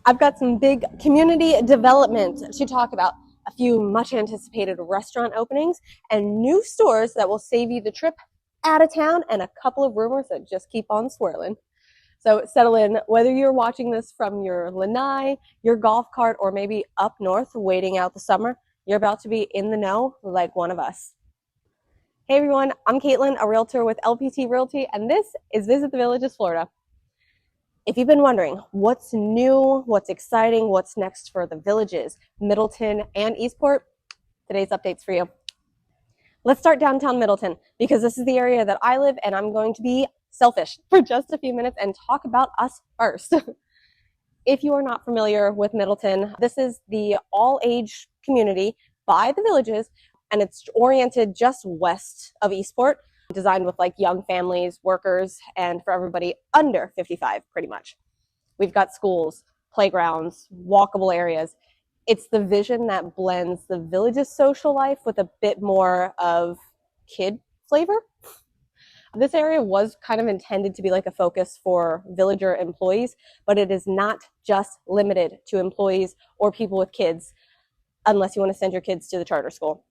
I've got some big community development to talk about, a few much anticipated restaurant openings, and new stores that will save you the trip out of town, and a couple of rumors that just keep on swirling. So settle in, whether you're watching this from your lanai, your golf cart, or maybe up north waiting out the summer, you're about to be in the know like one of us. Hey everyone, I'm Kaitlyn, a realtor with LPT Realty, and this is Visit the Villages, Florida. If you've been wondering what's new, what's exciting, what's next for the Villages, Middleton, and Eastport, today's update's for you. Let's start downtown Middleton, because this is the area that I live, and I'm going to be selfish for just a few minutes and talk about us first. If you are not familiar with Middleton, this is the all-age community by the Villages, and it's oriented just west of Eastport, designed with like young families, workers, and for everybody under 55, pretty much. We've got schools, playgrounds, walkable areas. It's the vision that blends the Villages social life with a bit more of kid flavor. This area was kind of intended to be like a focus for villager employees, but it is not just limited to employees or people with kids, unless you want to send your kids to the charter school.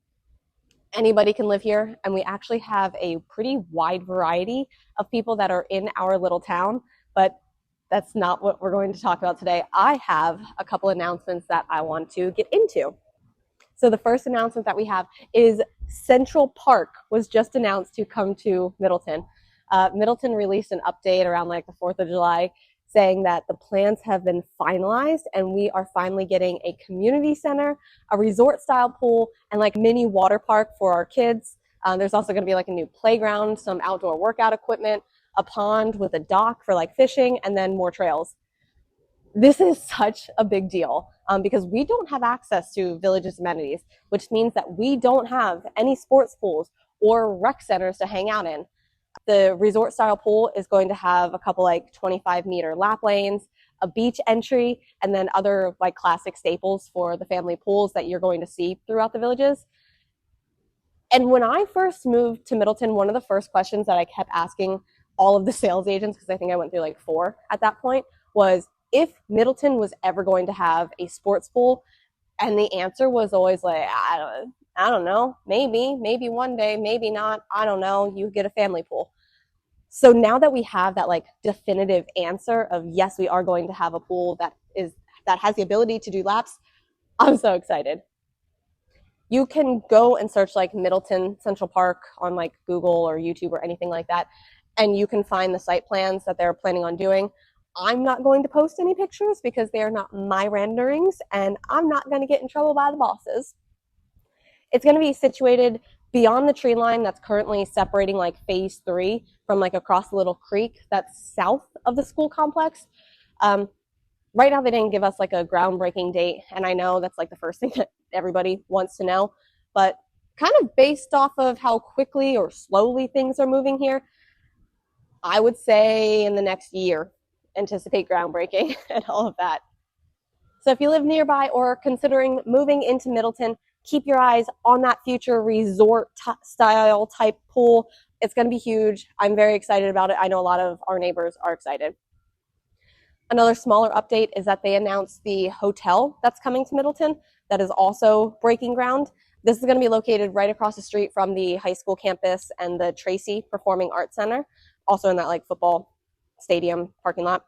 Anybody can live here, and we actually have a pretty wide variety of people that are in our little town, but that's not what we're going to talk about today. I have a couple announcements that I want to get into. So the first announcement that we have is Central Park was just announced to come to Middleton. Middleton released an update around like the 4th of July saying that the plans have been finalized and we are finally getting a community center, a resort style pool, and like mini water park for our kids. There's also going to be like a new playground, some outdoor workout equipment, a pond with a dock for like fishing, and then more trails. This is such a big deal because we don't have access to Villages amenities, which means that we don't have any sports pools or rec centers to hang out in. The resort style pool is going to have a couple like 25-meter lap lanes, a beach entry, and then other like classic staples for the family pools that you're going to see throughout the Villages. And when I first moved to Middleton, one of the first questions that I kept asking all of the sales agents, because I think I went through like 4 at that point, was if Middleton was ever going to have a sports pool. And the answer was always like, I don't know, maybe one day, maybe not, I don't know, you get a family pool. So now that we have that like definitive answer of yes, we are going to have a pool that has the ability to do laps, I'm so excited. You can go and search like Middleton Central Park on like Google or YouTube or anything like that, and you can find the site plans that they're planning on doing. I'm not going to post any pictures because they are not my renderings, and I'm not going to get in trouble by the bosses. It's going to be situated beyond the tree line that's currently separating like phase 3 from like across the little creek that's south of the school complex. Right now they didn't give us like a groundbreaking date, and I know that's like the first thing that everybody wants to know, but kind of based off of how quickly or slowly things are moving here, I would say in the next year, anticipate groundbreaking and all of that. So if you live nearby or considering moving into Middleton, keep your eyes on that future resort style type pool. It's going to be huge. I'm very excited about it. I know a lot of our neighbors are excited. Another smaller update is that they announced the hotel that's coming to Middleton that is also breaking ground. This is going to be located right across the street from the high school campus and the Tracy Performing Arts Center, also in that like football stadium parking lot.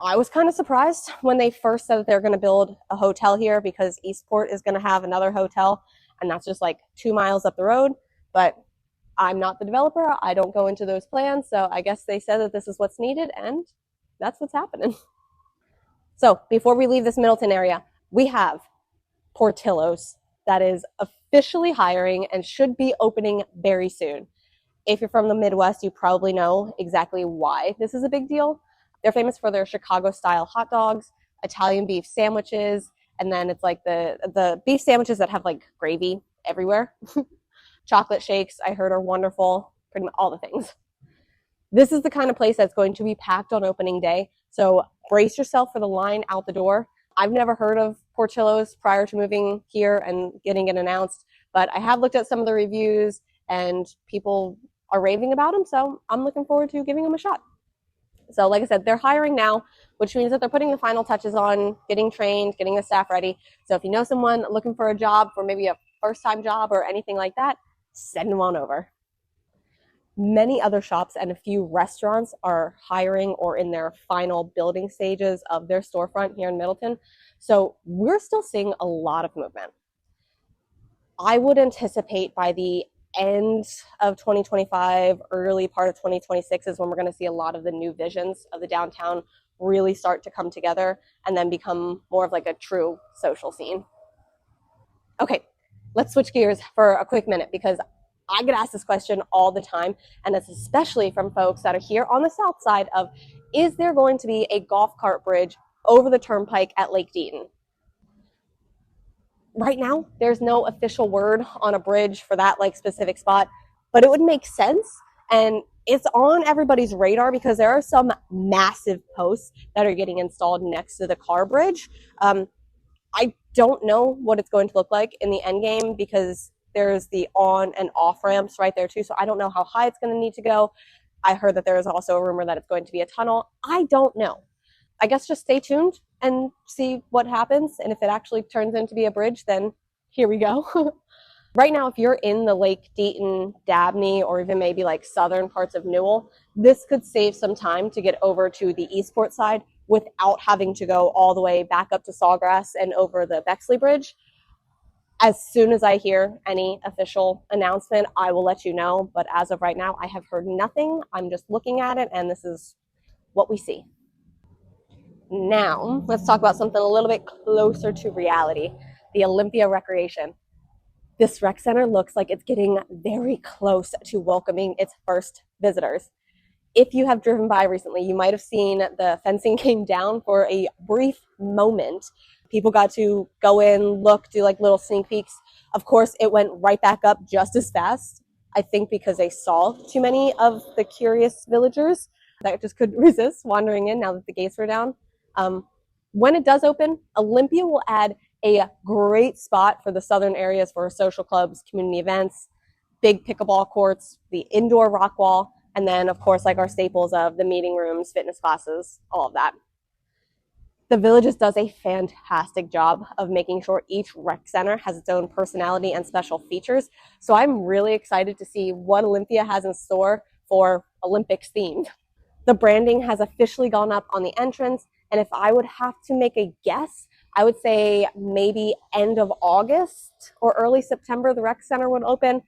I was kind of surprised when they first said that they're going to build a hotel here because Eastport is going to have another hotel, and that's just like 2 miles up the road. But I'm not the developer. I don't go into those plans. So I guess they said that this is what's needed, and that's what's happening. So before we leave this Middleton area, we have Portillo's that is officially hiring and should be opening very soon. If you're from the Midwest, you probably know exactly why this is a big deal. They're famous for their Chicago-style hot dogs, Italian beef sandwiches, and then it's like the beef sandwiches that have like gravy everywhere. Chocolate shakes, I heard, are wonderful, pretty much all the things. This is the kind of place that's going to be packed on opening day, so brace yourself for the line out the door. I've never heard of Portillo's prior to moving here and getting it announced, but I have looked at some of the reviews, and people are raving about them, so I'm looking forward to giving them a shot. So like I said, they're hiring now, which means that they're putting the final touches on getting trained, getting the staff ready. So if you know someone looking for a job, for maybe a first-time job or anything like that, send them on over. Many other shops and a few restaurants are hiring or in their final building stages of their storefront here in Middleton. So we're still seeing a lot of movement. I would anticipate by the end of 2025, early part of 2026 is when we're going to see a lot of the new visions of the downtown really start to come together and then become more of like a true social scene. Okay, let's switch gears for a quick minute because I get asked this question all the time, and it's especially from folks that are here on the south side of, is there going to be a golf cart bridge over the turnpike at Lake Deaton? Right now, there's no official word on a bridge for that like specific spot, but it would make sense. And it's on everybody's radar because there are some massive posts that are getting installed next to the car bridge. I don't know what it's going to look like in the end game because there's the on and off ramps right there too. So I don't know how high it's going to need to go. I heard that there is also a rumor that it's going to be a tunnel. I don't know. I guess just stay tuned and see what happens. And if it actually turns into be a bridge, then here we go. Right now, if you're in the Lake Deaton, Dabney, or even maybe like southern parts of Newell, this could save some time to get over to the Eastport side without having to go all the way back up to Sawgrass and over the Bexley Bridge. As soon as I hear any official announcement, I will let you know. But as of right now, I have heard nothing. I'm just looking at it, and this is what we see. Now, let's talk about something a little bit closer to reality, the Olympia Recreation. This rec center looks like it's getting very close to welcoming its first visitors. If you have driven by recently, you might have seen the fencing came down for a brief moment. People got to go in, look, do like little sneak peeks. Of course, it went right back up just as fast. I think because they saw too many of the curious villagers that just couldn't resist wandering in now that the gates were down. When it does open, Olympia will add a great spot for the southern areas for social clubs, community events, big pickleball courts, the indoor rock wall, and then, of course, like our staples of the meeting rooms, fitness classes, all of that. The Villages does a fantastic job of making sure each rec center has its own personality and special features. So I'm really excited to see what Olympia has in store for Olympics themed. The branding has officially gone up on the entrance, and if I would have to make a guess, I would say maybe end of August or early September the rec center would open.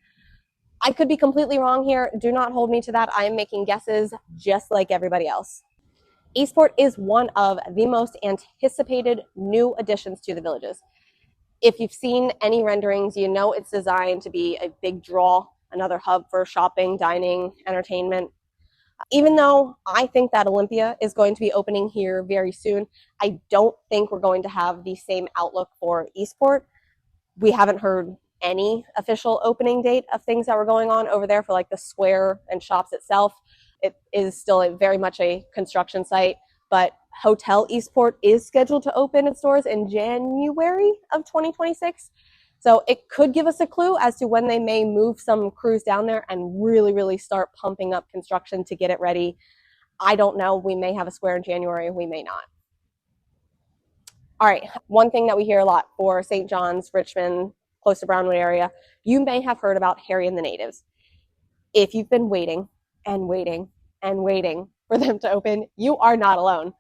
I could be completely wrong here. Do not hold me to that. I am making guesses just like everybody else. Eastport is one of the most anticipated new additions to the Villages. If you've seen any renderings, you know it's designed to be a big draw, another hub for shopping, dining, entertainment. Even though I think that Olympia is going to be opening here very soon, I don't think we're going to have the same outlook for Eastport. We haven't heard any official opening date of things that were going on over there for like the square and shops itself. It is still very much a construction site, but Hotel Eastport is scheduled to open its doors in January of 2026. So it could give us a clue as to when they may move some crews down there and really start pumping up construction to get it ready. I don't know. We may have a square in January. We may not. All right. One thing that we hear a lot for St. John's, Richmond, close to Brownwood area, you may have heard about Harry and the Natives. If you've been waiting and waiting and waiting for them to open, you are not alone.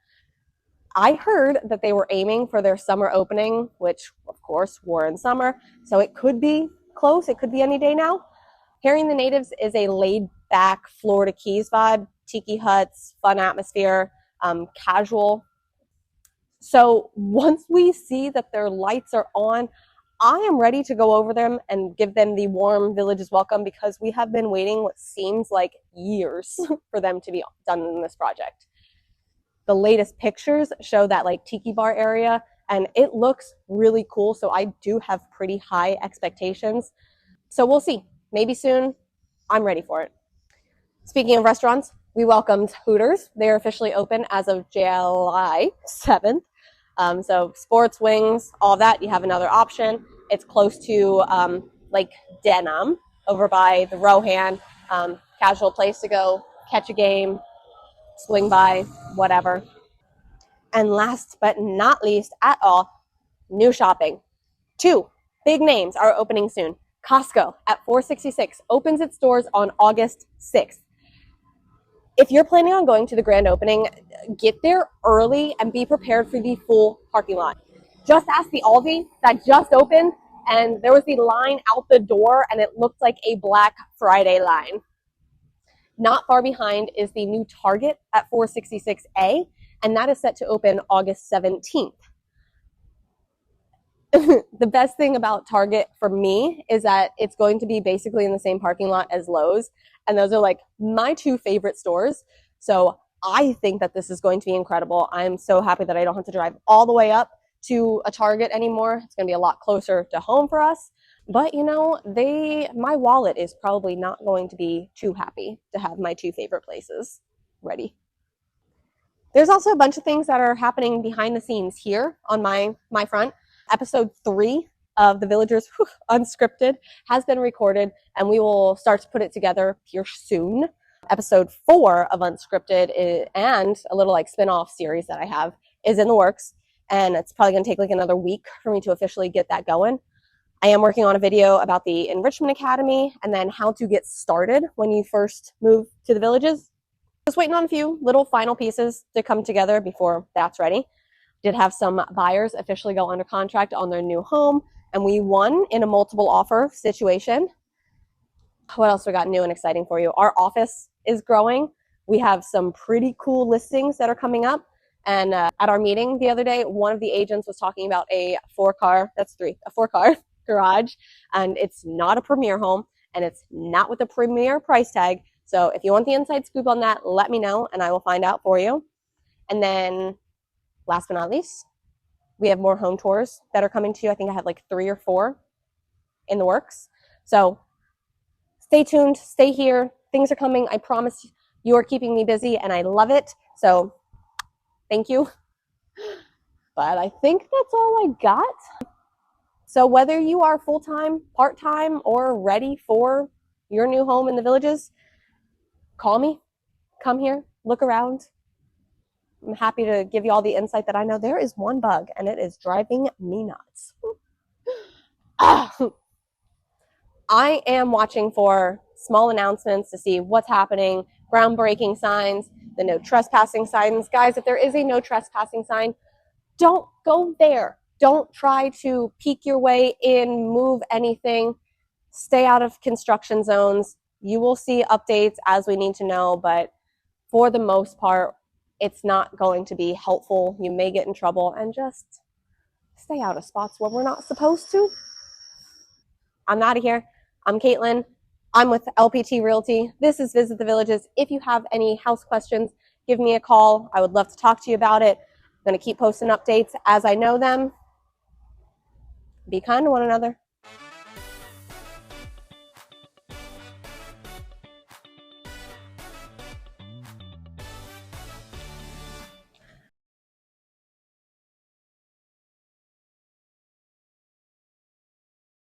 I heard that they were aiming for their summer opening, which, of course, we're in summer, so it could be close. It could be any day now. Harry and the Natives is a laid-back Florida Keys vibe, tiki huts, fun atmosphere, casual. So once we see that their lights are on, I am ready to go over them and give them the warm Villages welcome because we have been waiting what seems like years for them to be done in this project. The latest pictures show that like tiki bar area, and it looks really cool. So I do have pretty high expectations. So we'll see. Maybe soon. I'm ready for it. Speaking of restaurants, we welcomed Hooters. They're officially open as of July 7th. So sports, wings, all of that. You have another option. It's close to Lake Deaton over by the Rohan. Casual place to go, catch a game, swing by, whatever. And last but not least at all, new shopping. 2 big names are opening soon. Costco at 466 opens its doors on August 6th. If you're planning on going to the grand opening, get there early and be prepared for the full parking lot. Just ask the Aldi that just opened, and there was the line out the door, and it looked like a Black Friday line. Not far behind is the new Target at 466A, and that is set to open August 17th. The best thing about Target for me is that it's going to be basically in the same parking lot as Lowe's, and those are like my 2 favorite stores. So I think that this is going to be incredible. I'm so happy that I don't have to drive all the way up to a Target anymore. It's going to be a lot closer to home for us. But you know, my wallet is probably not going to be too happy to have my 2 favorite places ready. There's also a bunch of things that are happening behind the scenes here on my front. Episode 3 of the Villagers Unscripted has been recorded, and we will start to put it together here soon. Episode 4 of Unscripted and a little like spin-off series that I have is in the works, and it's probably going to take like another week for me to officially get that going. I am working on a video about the Enrichment Academy and then how to get started when you first move to the Villages. Just waiting on a few little final pieces to come together before that's ready. Did have some buyers officially go under contract on their new home, and we won in a multiple offer situation. What else we got new and exciting for you? Our office is growing. We have some pretty cool listings that are coming up. And at our meeting the other day, one of the agents was talking about a 4-car garage, and it's not a premier home, and it's not with a premier price tag. So if you want the inside scoop on that, let me know, and I will find out for you. And then last but not least, we have more home tours that are coming to you. I think I have like 3 or 4 in the works. So stay tuned, stay here. Things are coming. I promise you are keeping me busy, and I love it. So thank you. But I think that's all I got. So whether you are full-time, part-time, or ready for your new home in the Villages, call me, come here, look around. I'm happy to give you all the insight that I know. There is one bug, and it is driving me nuts. I am watching for small announcements to see what's happening, groundbreaking signs, the no trespassing signs. Guys, if there is a no trespassing sign, don't go there. Don't try to peek your way in, move anything. Stay out of construction zones. You will see updates as we need to know, but for the most part, it's not going to be helpful. You may get in trouble, and just stay out of spots where we're not supposed to. I'm out of here. I'm Kaitlyn. I'm with LPT Realty. This is Visit the Villages. If you have any house questions, give me a call. I would love to talk to you about it. I'm going to keep posting updates as I know them. Be kind to one another.